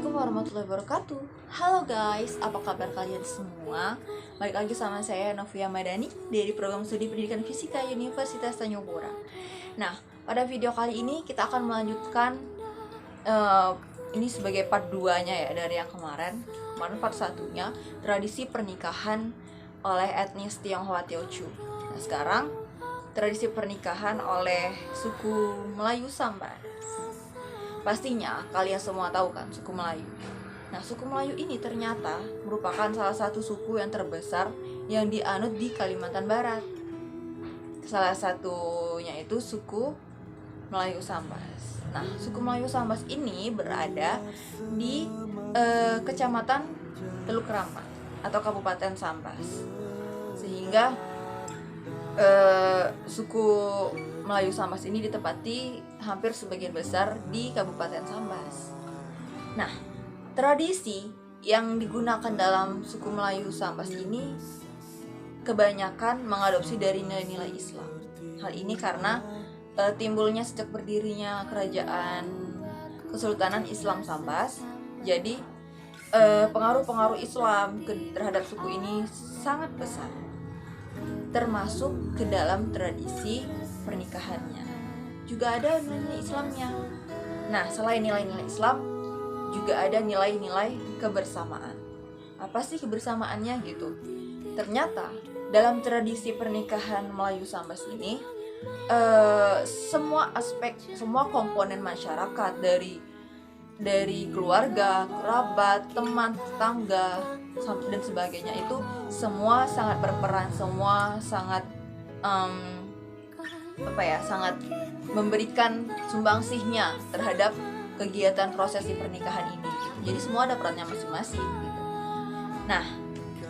Assalamualaikum warahmatullahi wabarakatuh. Halo guys, apa kabar kalian semua? Balik lagi sama saya Novia Madani dari program studi pendidikan fisika Universitas Tanjung Pura. Nah, pada video kali ini kita akan melanjutkan ini sebagai part 2-nya ya dari yang kemarin. Kemarin part 1-nya tradisi pernikahan oleh etnis Tionghoa Teochew. Nah, sekarang tradisi pernikahan oleh suku Melayu Sambas. Pastinya kalian semua tahu kan suku Melayu. Nah, suku Melayu ini ternyata merupakan salah satu suku yang terbesar yang dianut di Kalimantan Barat. Salah satunya itu suku Melayu Sambas. Nah, suku Melayu Sambas ini berada di Kecamatan Teluk Rampan atau Kabupaten Sambas. Sehingga suku Melayu Sambas ini ditempati hampir sebagian besar di Kabupaten Sambas. Nah, tradisi yang digunakan dalam suku Melayu Sambas ini kebanyakan mengadopsi dari nilai-nilai Islam. Hal ini karena timbulnya sejak berdirinya kerajaan Kesultanan Islam Sambas. Jadi pengaruh-pengaruh Islam terhadap suku ini sangat besar, termasuk ke dalam tradisi pernikahannya. Juga ada nilai Islamnya. Nah, selain nilai-nilai Islam, juga ada nilai-nilai kebersamaan. Apa sih kebersamaannya gitu? Ternyata dalam tradisi pernikahan Melayu Sambas ini, semua aspek, semua komponen masyarakat dari keluarga, kerabat, teman, tetangga, dan sebagainya itu semua sangat berperan, semua sangat sangat memberikan sumbangsihnya terhadap kegiatan prosesi pernikahan ini gitu. Jadi semua ada perannya masing-masing gitu. Nah,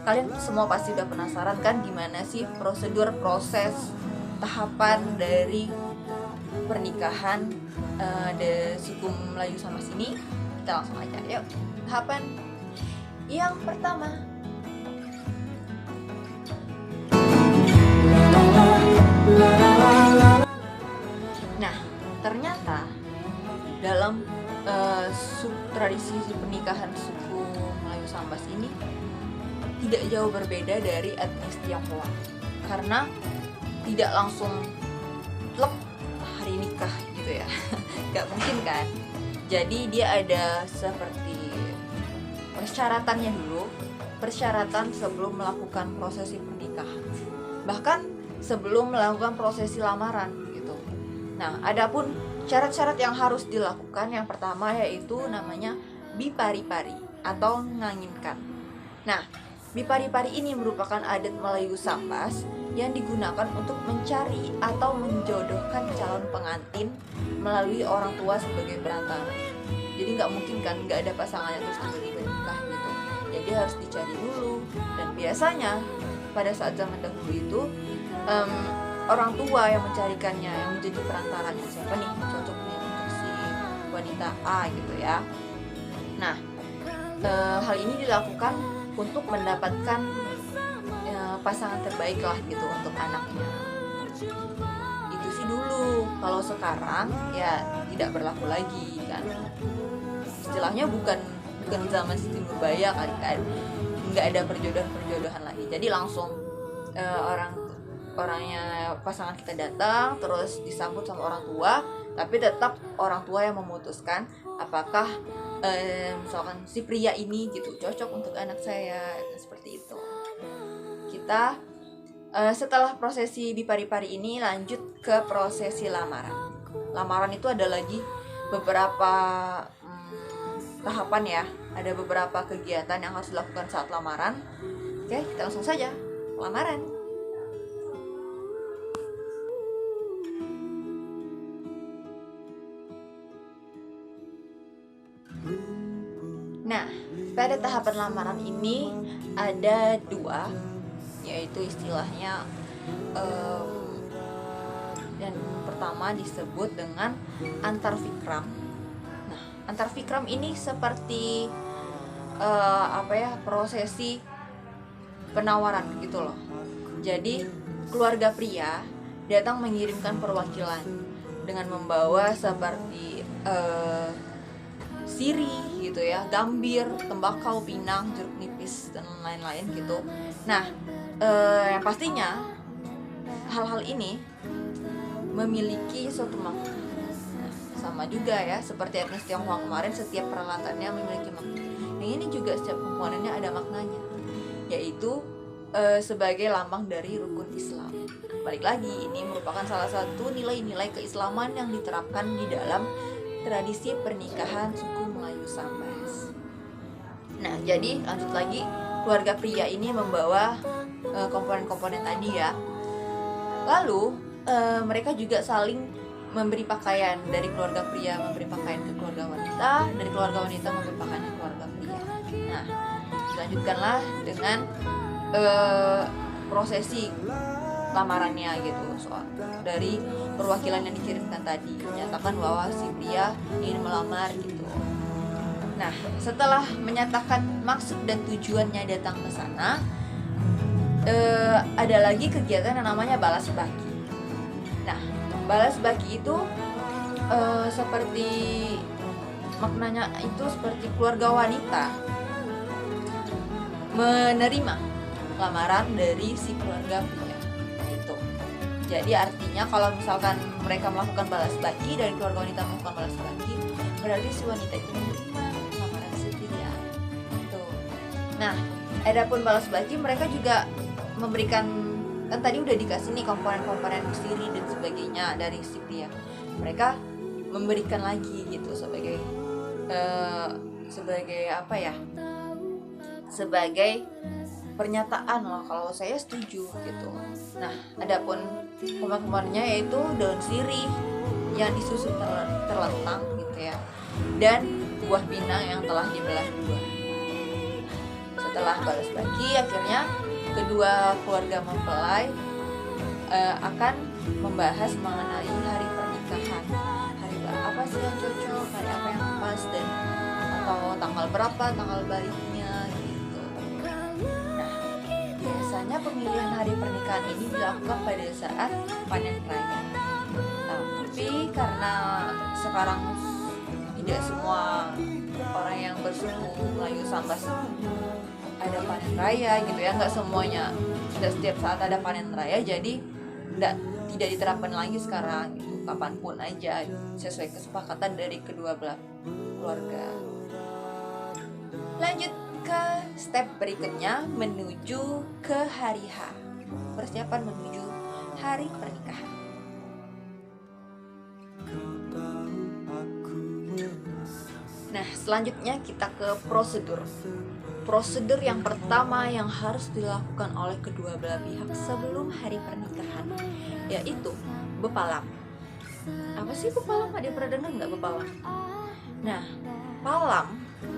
kalian semua pasti udah penasaran kan gimana sih proses tahapan dari pernikahan di suku Melayu Sambas ini. Kita langsung aja yuk. Tahapan yang pertama, nah, ternyata dalam tradisi tradisi pernikahan suku Melayu Sambas ini tidak jauh berbeda dari etnis Tionghoa, karena tidak langsung plek hari nikah gitu ya. Gak mungkin kan. Jadi dia ada seperti persyaratannya dulu, persyaratan sebelum melakukan prosesi pernikahan, bahkan sebelum melakukan prosesi lamaran gitu. Nah, adapun syarat-syarat yang harus dilakukan, yang pertama yaitu namanya bipari-pari atau nganginkan. Nah, bipari-pari ini merupakan adat Melayu Sambas yang digunakan untuk mencari atau menjodohkan calon pengantin melalui orang tua sebagai perantara. Jadi nggak mungkin kan nggak ada pasangannya terus tiba-tiba nikah gitu. Jadi harus dicari dulu. Dan biasanya pada saat zaman dahulu itu orang tua yang mencarikannya, yang menjadi perantaranya, siapa nih cocok nih untuk si wanita A gitu ya. Nah, hal ini dilakukan untuk mendapatkan pasangan terbaik lah gitu untuk anaknya. Itu sih dulu. Kalau sekarang ya tidak berlaku lagi kan. Istilahnya bukan zaman Siti Nurbaya kali kan. Nggak ada perjodohan lagi. Jadi langsung orangnya pasangan kita datang terus disambut sama orang tua, tapi tetap orang tua yang memutuskan apakah misalkan si pria ini gitu cocok untuk anak saya, seperti itu. Kita setelah prosesi bipari-pari ini lanjut ke prosesi lamaran. Lamaran itu ada lagi beberapa tahapan ya, ada beberapa kegiatan yang harus dilakukan saat lamaran. Oke, kita langsung saja lamaran. Nah, pada tahapan lamaran ini ada dua, yaitu istilahnya dan pertama disebut dengan antar fikram. Nah, antar fikram ini seperti prosesi penawaran gitu loh. Jadi keluarga pria datang mengirimkan perwakilan dengan membawa seperti sirih gitu ya, gambir, tembakau, pinang, jeruk nipis dan lain-lain gitu. Nah, yang pastinya hal-hal ini memiliki suatu makna. Nah, sama juga ya seperti etnis Tionghoa kemarin, setiap peralatannya memiliki makna. Yang ini juga setiap komponennya ada maknanya, yaitu sebagai lambang dari rukun Islam. Balik lagi, ini merupakan salah satu nilai-nilai keislaman yang diterapkan di dalam tradisi pernikahan suku Melayu Sambas. Nah, jadi lanjut lagi, keluarga pria ini membawa komponen-komponen tadi ya. Lalu mereka juga saling memberi pakaian, dari keluarga pria memberi pakaian ke keluarga wanita, dari keluarga wanita memberi pakaian ke keluarga pria. Nah, dilanjutkanlah dengan prosesi lamarannya gitu, soal dari perwakilan yang dikirimkan tadi menyatakan bahwa si pria ingin melamar gitu. Nah, setelah menyatakan maksud dan tujuannya datang ke sana, ada lagi kegiatan yang namanya balas baki. Nah, balas baki itu seperti maknanya itu seperti keluarga wanita menerima lamaran dari si keluarga pria itu. Jadi artinya kalau misalkan mereka melakukan balas baki, dari keluarga wanita melakukan balas baki, berarti si wanita itu menerima lamaran si pria itu. Nah, adapun balas baki, mereka juga memberikan, kan tadi udah dikasih nih komponen-komponen siri dan sebagainya dari si pria. Mereka memberikan lagi gitu sebagai apa ya? Sebagai pernyataan loh kalau saya setuju gitu. Nah, adapun komponen-komponennya yaitu daun sirih yang disusun terlentang gitu ya, dan buah pinang yang telah dibelah dua. Setelah balas baki, akhirnya kedua keluarga mempelai akan membahas mengenai hari pernikahan. Hari apa sih yang cocok, hari apa yang pas, dan atau tanggal berapa tanggal baliknya gitu. Nah, biasanya pemilihan hari pernikahan ini dilakukan pada saat panen raya. Tapi karena sekarang tidak semua orang yang bersuku Melayu Sambas ada panen raya gitu ya, nggak semuanya, tidak setiap saat ada panen raya, jadi tidak diterapkan lagi sekarang gitu, kapanpun aja sesuai kesepakatan dari kedua belah keluarga. Lanjut ke step berikutnya, menuju ke hari H, persiapan menuju hari pernikahan. Nah, selanjutnya kita ke prosedur. Prosedur yang pertama yang harus dilakukan oleh kedua belah pihak sebelum hari pernikahan, yaitu bepalam. Apa sih bepalam? Ada pernah dengar nggak bepalam? Nah, palam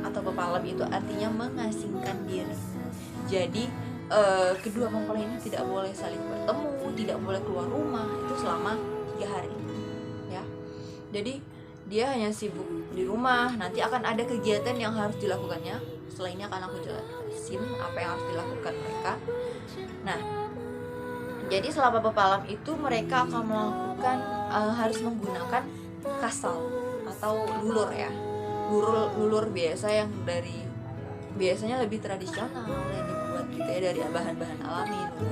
atau bepalam itu artinya mengasingkan diri. Jadi kedua mempelai ini tidak boleh saling bertemu, tidak boleh keluar rumah itu selama 3 hari ya. Jadi dia hanya sibuk di rumah. Nanti akan ada kegiatan yang harus dilakukannya. Setelah ini akan aku jelasin apa yang harus dilakukan mereka. Nah, jadi selama bepalam itu mereka akan melakukan harus menggunakan kasal atau lulur ya. Lulur biasa yang biasanya lebih tradisional yang dibuat gitu ya, dari bahan-bahan alami gitu.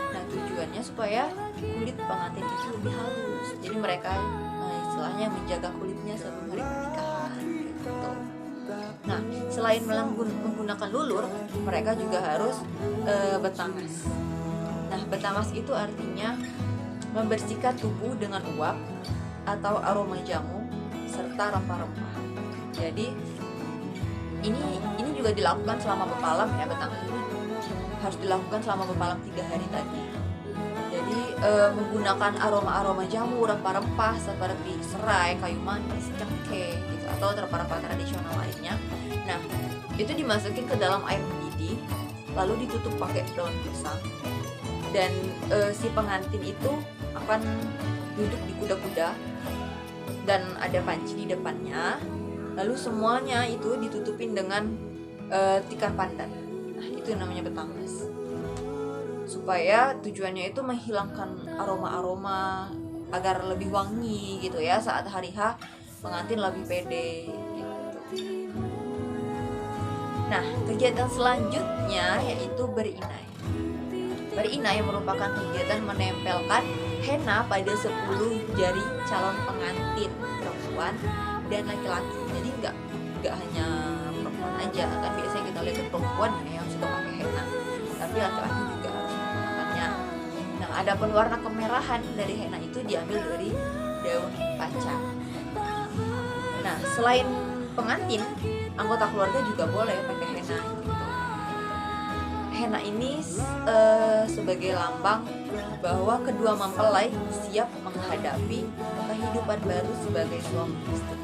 Nah, tujuannya supaya kulit pengantin itu lebih halus. Jadi mereka istilahnya menjaga kulitnya sebelum hari pernikahan gitu. Nah, selain menggunakan lulur, mereka juga harus betamas. Nah, betamas itu artinya membersihkan tubuh dengan uap atau aroma jamu serta rempah-rempah. Jadi ini juga dilakukan selama bepalam ya. Betamas itu harus dilakukan selama bepalam 3 hari tadi. Jadi menggunakan aroma-aroma jamu, rempah-rempah seperti serai, kayu manis, cengkeh gitu, atau rempah-rempah tradisional lainnya. Nah, itu dimasukin ke dalam air mendidih, lalu ditutup pakai daun pisang. Dan si pengantin itu akan duduk di kuda-kuda dan ada panci di depannya. Lalu semuanya itu ditutupin dengan tikar pandan. Nah, itu namanya betamas. Supaya tujuannya itu menghilangkan aroma-aroma agar lebih wangi gitu ya, saat hari H pengantin lebih pede gitu. Nah, kegiatan selanjutnya yaitu berinai. Berinai merupakan kegiatan menempelkan henna pada 10 jari calon pengantin perempuan dan laki-laki. Jadi nggak hanya perempuan aja, kan biasanya kita lihat perempuan yang suka pakai henna, tapi laki-laki juga harus menggunakannya. Nah, adapun warna kemerahan dari henna itu diambil dari daun paca. Nah, selain pengantin, anggota keluarga juga boleh pakai henna gitu. Henna ini sebagai lambang bahwa kedua mempelai siap menghadapi kehidupan baru sebagai suami istri.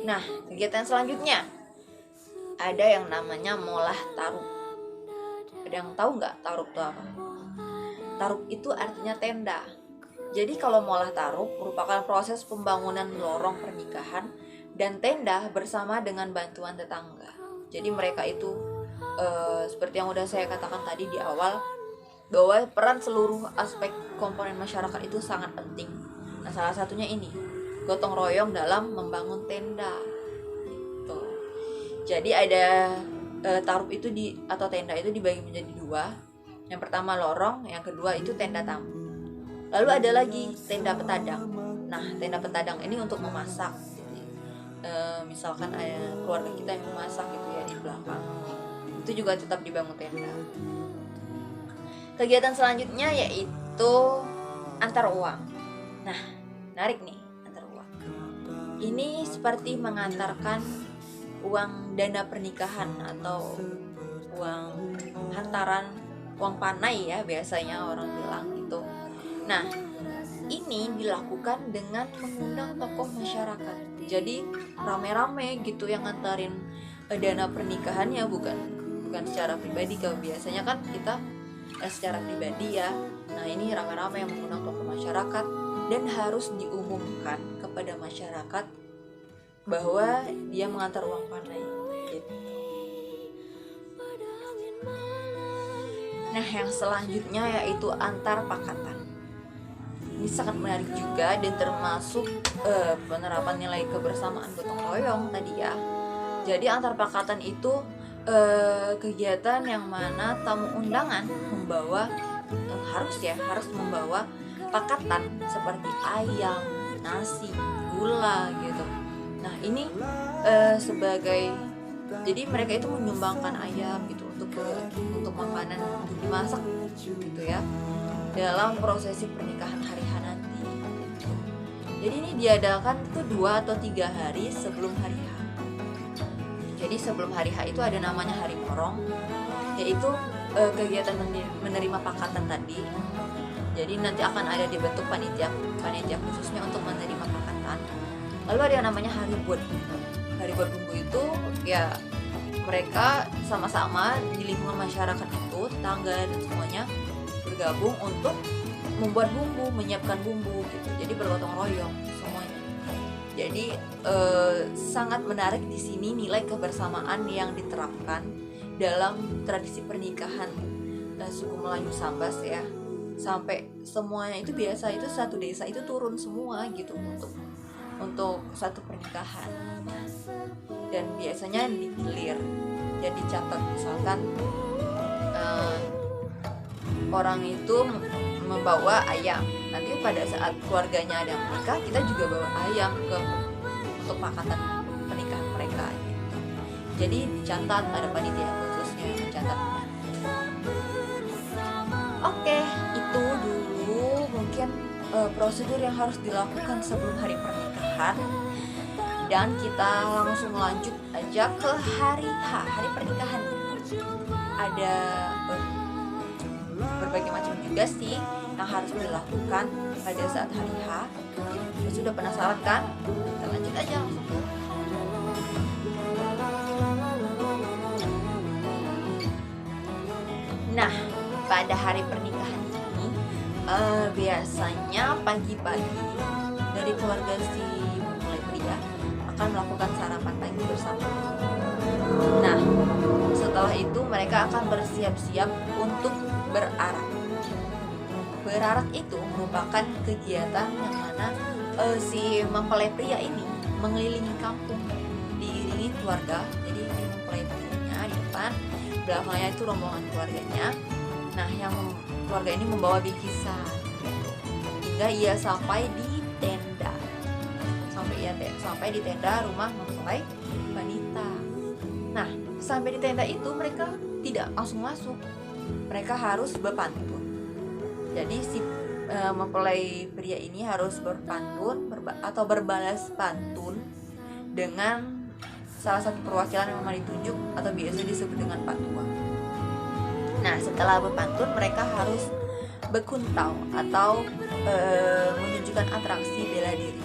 Nah, kegiatan selanjutnya ada yang namanya molah tarup. Ada yang tahu nggak tarup itu apa? Tarup itu artinya tenda. Jadi kalau molah tarup merupakan proses pembangunan lorong pernikahan dan tenda bersama dengan bantuan tetangga. Jadi mereka itu seperti yang udah saya katakan tadi di awal, bahwa peran seluruh aspek komponen masyarakat itu sangat penting. Nah, salah satunya ini gotong royong dalam membangun tenda gitu. Jadi ada tarup itu atau tenda itu dibagi menjadi dua. Yang pertama lorong, yang kedua itu tenda tamu. Lalu ada lagi tenda petadang. Nah, tenda petadang ini untuk memasak. Misalkan ada keluarga kita yang memasak gitu ya di belakang, itu juga tetap dibangun tenda. Kegiatan selanjutnya yaitu antar uang. Nah, menarik nih, antar uang. Ini seperti mengantarkan uang dana pernikahan atau uang hantaran, uang panai ya biasanya orang bilang gitu. Nah, ini dilakukan dengan mengundang tokoh masyarakat. Jadi rame-rame gitu yang ngantarin dana pernikahannya, bukan secara pribadi. Kalau biasanya kan kita secara pribadi ya. Nah, ini rame-rame yang mengundang tokoh masyarakat dan harus diumumkan kepada masyarakat bahwa dia mengantar uang panai gitu. Nah, yang selanjutnya yaitu antar pakatan. Ini sangat menarik juga dan termasuk penerapan nilai kebersamaan gotong royong tadi ya. Jadi antar pakatan itu kegiatan yang mana tamu undangan membawa harus membawa pakatan seperti ayam, nasi, gula gitu. Nah, ini jadi mereka itu menyumbangkan ayam gitu untuk makanan untuk dimasak gitu ya dalam prosesi pernikahan hari H nanti gitu. Jadi ini diadakan tuh 2 atau 3 hari sebelum hari H. Jadi sebelum hari H itu ada namanya hari porong, yaitu kegiatan menerima pakatan tadi. Jadi nanti akan ada dibentuk panitia khususnya untuk menerima pakatan. Lalu ada yang namanya hari buat bumbu. Hari buat bumbu itu ya mereka sama-sama di lingkungan masyarakat itu, tetangga dan semuanya bergabung untuk membuat bumbu, menyiapkan bumbu gitu. Jadi bergotong royong semuanya. Jadi sangat menarik di sini nilai kebersamaan yang diterapkan dalam tradisi pernikahan suku Melayu Sambas ya. Sampai semuanya itu biasa itu satu desa itu turun semua gitu untuk satu pernikahan. Dan biasanya digilir. Jadi catat misalkan orang itu membawa ayam, nanti pada saat keluarganya ada yang menikah, kita juga bawa ayam untuk pakatan pernikahan mereka gitu. Jadi dicatat, ada panitia khususnya yang mencatat. Oke, itu dulu mungkin prosedur yang harus dilakukan sebelum hari pernikahan. Dan kita langsung lanjut aja ke hari H, hari pernikahan. Ada berbagai macam juga sih yang harus dilakukan pada saat hari H. Sudah penasaran kan? Kita lanjut aja langsung. Nah, pada hari pernikahan ini biasanya pagi-pagi dari keluarga si mempelai pria akan melakukan sarapan pagi bersama. Nah, setelah itu mereka akan bersiap-siap untuk berarak. Berarak itu merupakan kegiatan yang mana si mempelai pria ini mengelilingi kampung diiringi keluarga. Jadi ini mempelai prianya di depan, belakangnya itu rombongan keluarganya. Nah, yang keluarga ini membawa bingkisan hingga ia sampai di tenda. Sampai di tenda rumah mempelai wanita. Nah, sampai di tenda itu mereka tidak langsung masuk. Mereka harus berpantun. Jadi si mempelai pria ini harus berpantun atau berbalas pantun dengan salah satu perwakilan yang memang ditunjuk atau biasa disebut dengan patua. Nah, setelah berpantun mereka harus berkuntau atau menunjukkan atraksi bela diri.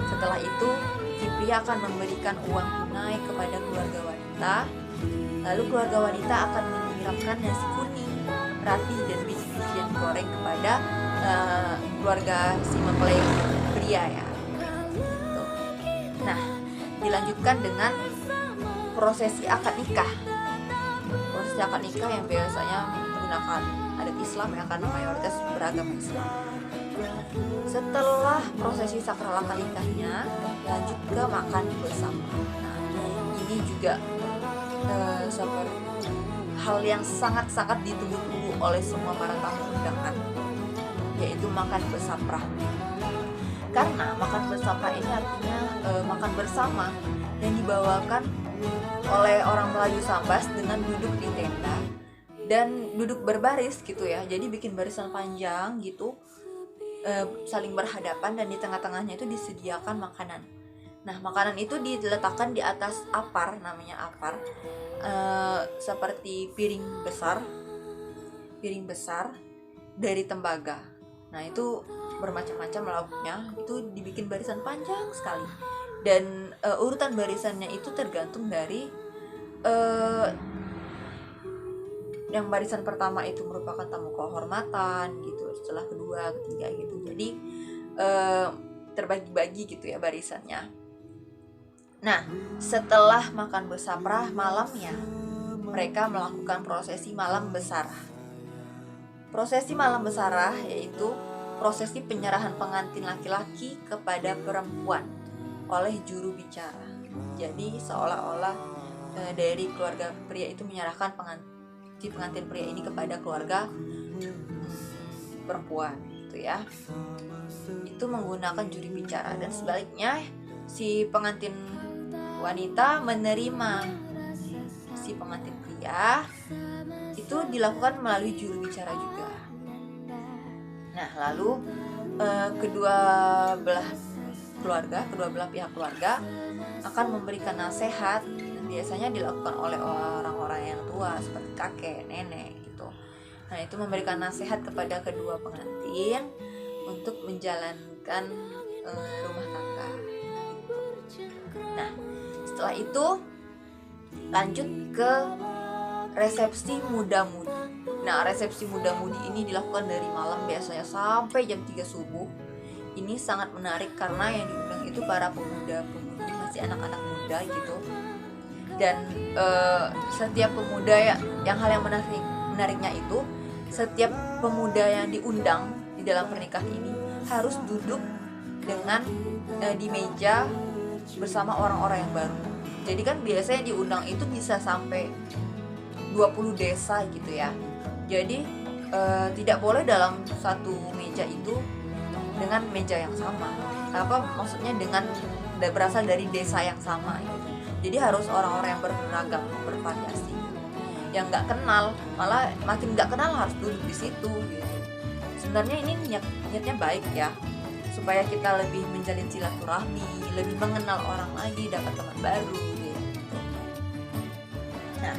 Setelah itu si pria akan memberikan uang tunai kepada keluarga wanita. Lalu keluarga wanita akan menyiapkan nasi kuning, rati dan biji-biji yang digoreng kepada keluarga si mempelai pria ya. Tuh. Nah, dilanjutkan dengan prosesi akad nikah. Prosesi akad nikah yang biasanya menggunakan adat Islam yang akan mayoritas beragama Islam. Setelah prosesi sakral akad nikahnya, lanjut ke makan bersama. Nah, ini juga seperti hal yang sangat-sangat ditunggu-tunggu oleh semua para tamu undangan, yaitu makan bersama. Karena makan bersama ini artinya makan bersama yang dibawakan oleh orang Melayu Sambas dengan duduk di tenda dan duduk berbaris gitu ya. Jadi bikin barisan panjang gitu, saling berhadapan, dan di tengah-tengahnya itu disediakan makanan. Nah, makanan itu diletakkan di atas apar, namanya apar, seperti piring besar dari tembaga. Nah, itu bermacam-macam lauknya, itu dibikin barisan panjang sekali. Dan urutan barisannya itu tergantung dari yang barisan pertama itu merupakan tamu kehormatan gitu, setelah kedua, ketiga gitu. Jadi terbagi-bagi gitu ya barisannya. Nah, setelah makan bersama malamnya, mereka melakukan prosesi malam besarah. Prosesi malam besarah yaitu prosesi penyerahan pengantin laki-laki kepada perempuan oleh juru bicara. Jadi seolah-olah dari keluarga pria itu menyerahkan pengantin pria ini kepada keluarga perempuan gitu ya. Itu menggunakan juru bicara, dan sebaliknya si pengantin wanita menerima si pengantin pria, itu dilakukan melalui juru bicara juga. Nah, lalu kedua belah pihak keluarga akan memberikan nasihat, dan biasanya dilakukan oleh orang-orang yang tua seperti kakek, nenek gitu. Nah, itu memberikan nasihat kepada kedua pengantin untuk menjalankan rumah tangga. Nah, setelah itu lanjut ke resepsi muda-mudi. Nah, resepsi muda-mudi ini dilakukan dari malam biasanya sampai jam 3 subuh. Ini sangat menarik karena yang diundang itu para pemuda-pemudi, masih anak-anak muda gitu. Dan setiap pemuda yang hal yang menariknya itu, setiap pemuda yang diundang di dalam pernikahan ini harus duduk dengan di meja bersama orang-orang yang baru. Jadi kan biasanya diundang itu bisa sampai 20 desa gitu ya. Jadi tidak boleh dalam satu meja itu dengan meja yang sama. Maksudnya dengan berasal dari desa yang sama gitu. Jadi harus orang-orang yang beragam, bervariasi. Yang nggak kenal, malah makin nggak kenal harus duduk di situ gitu. Sebenarnya ini niatnya baik ya, supaya kita lebih menjalin silaturahmi, lebih mengenal orang lagi, dapat teman baru gitu. Nah,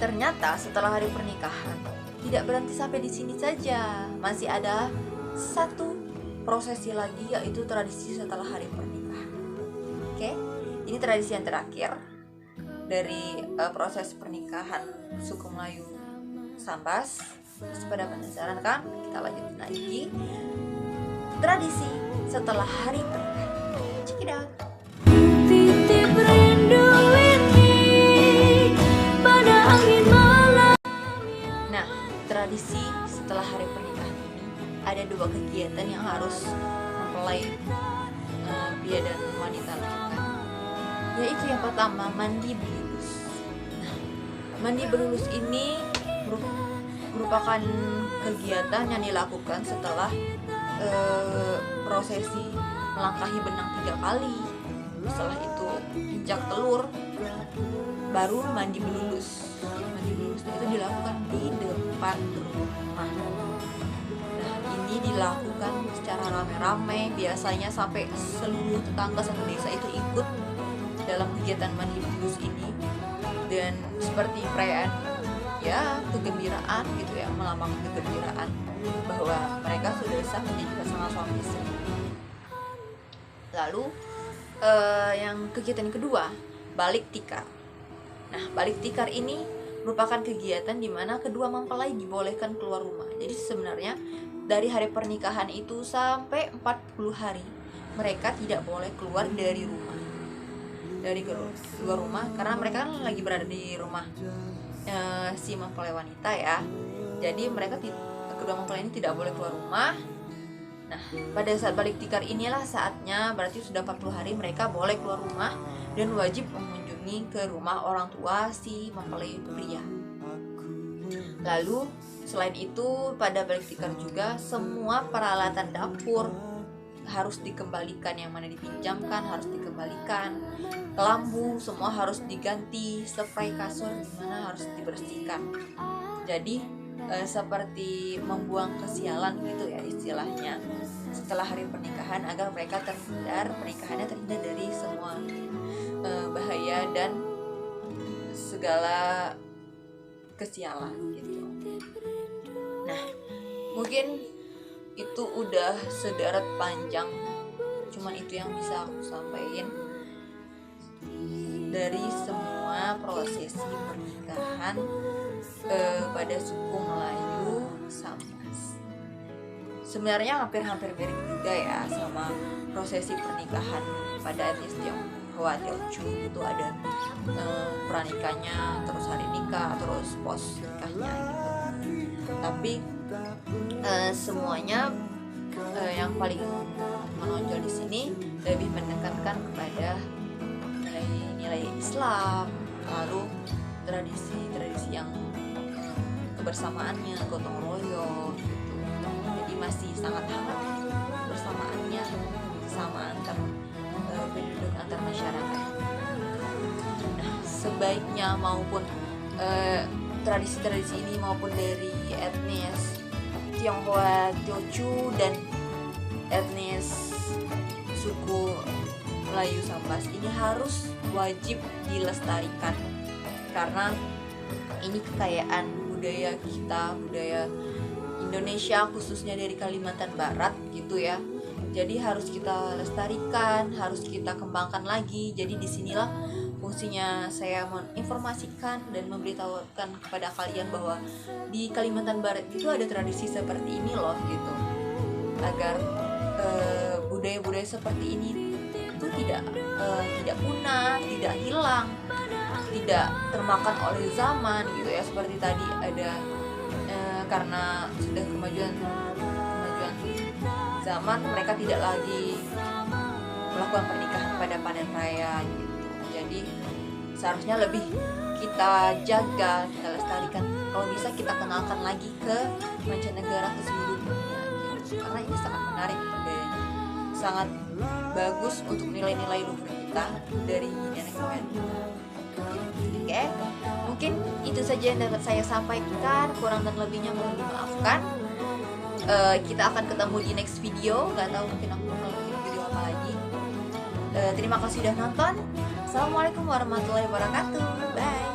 ternyata setelah hari pernikahan tidak berhenti sampai di sini saja, masih ada satu prosesi lagi, yaitu tradisi setelah hari pernikahan. Oke, ini tradisi yang terakhir dari proses pernikahan suku Melayu Sambas. Pada penasaran kan? Kita lanjutin lagi. Tradisi setelah hari pernikahan. Check it out. Titip rindu ini pada angin malam. Nah, tradisi setelah hari pernikahan ini ada 2 kegiatan yang harus mempelai pria dan wanita lakukan, yaitu yang pertama, mandi berlulus. Nah, mandi berlulus ini merupakan kegiatan yang dilakukan setelah prosesi melangkahi benang 3 kali. Setelah itu injak telur, baru mandi berlulus. Mandi berlulus itu dilakukan di depan rumah. Nah, ini dilakukan secara rame-rame, biasanya sampai seluruh tetangga satu desa itu ikut dalam kegiatan mandi berlulus ini. Dan seperti perayaan ya kegembiraan gitu ya, melambangkan kegembiraan bahwa mereka sudah sah menjadi pasangan suami istri. Lalu yang kegiatan kedua, balik tikar. Nah, balik tikar ini merupakan kegiatan di mana kedua mempelai dibolehkan keluar rumah. Jadi sebenarnya dari hari pernikahan itu sampai 40 hari mereka tidak boleh keluar dari rumah. Dari keluar rumah karena mereka kan lagi berada di rumah si mempelai wanita ya. Jadi mereka kedua mempelai ini tidak boleh keluar rumah. Nah, pada saat balik tikar inilah saatnya, berarti sudah 40 hari mereka boleh keluar rumah dan wajib mengunjungi ke rumah orang tua si mempelai pria. Lalu selain itu pada balik tikar juga semua peralatan dapur harus dikembalikan, yang mana dipinjamkan harus dikembalikan, lampu semua harus diganti, spray kasur gimana harus dibersihkan. Jadi seperti membuang kesialan gitu ya istilahnya setelah hari pernikahan, agar mereka pernikahannya terhindar dari semua bahaya dan segala kesialan gitu. Nah, mungkin itu udah sederet panjang, cuman itu yang bisa aku sampaikan dari semua prosesi pernikahan pada suku Melayu Sambas. Sebenarnya hampir-hampir mirip juga ya sama prosesi pernikahan pada etnis Tionghoa Teochew. Itu ada pranikahnya, terus hari nikah, terus pos nikahnya gitu. Tapi semuanya yang paling menonjol di sini lebih menekankan kepada nilai-nilai Islam, lalu tradisi-tradisi yang kebersamaannya, gotong royong gitu. Jadi masih sangat hangat kebersamaannya sama antar penduduk, antar masyarakat. Nah, sebaiknya maupun tradisi-tradisi ini maupun dari etnis Tionghoa Teochew dan etnis suku Melayu Sambas ini harus wajib dilestarikan, karena ini kekayaan budaya kita, budaya Indonesia khususnya dari Kalimantan Barat gitu ya. Jadi harus kita lestarikan, harus kita kembangkan lagi. Jadi disinilah fungsinya saya menginformasikan dan memberitahukan kepada kalian bahwa di Kalimantan Barat itu ada tradisi seperti ini loh gitu, agar budaya-budaya seperti ini itu tidak punah, tidak hilang, tidak termakan oleh zaman gitu ya. Seperti tadi ada karena sudah kemajuan zaman, mereka tidak lagi melakukan pernikahan pada panen raya gitu. Jadi seharusnya lebih kita jaga, kita lestarikan, kalau bisa kita kenalkan lagi ke mancanegara, ke seluruh dunia gitu. Karena ini sangat menarik budayanya, sangat bagus untuk nilai-nilai luhur kita dari nenek moyang kita. Oke, mungkin itu saja yang dapat saya sampaikan, kurang dan lebihnya mohon dimaafkan. Kita akan ketemu di next video, nggak tahu mungkin aku bakal bikin video apa lagi. Terima kasih sudah nonton. Assalamualaikum warahmatullahi wabarakatuh. Bye.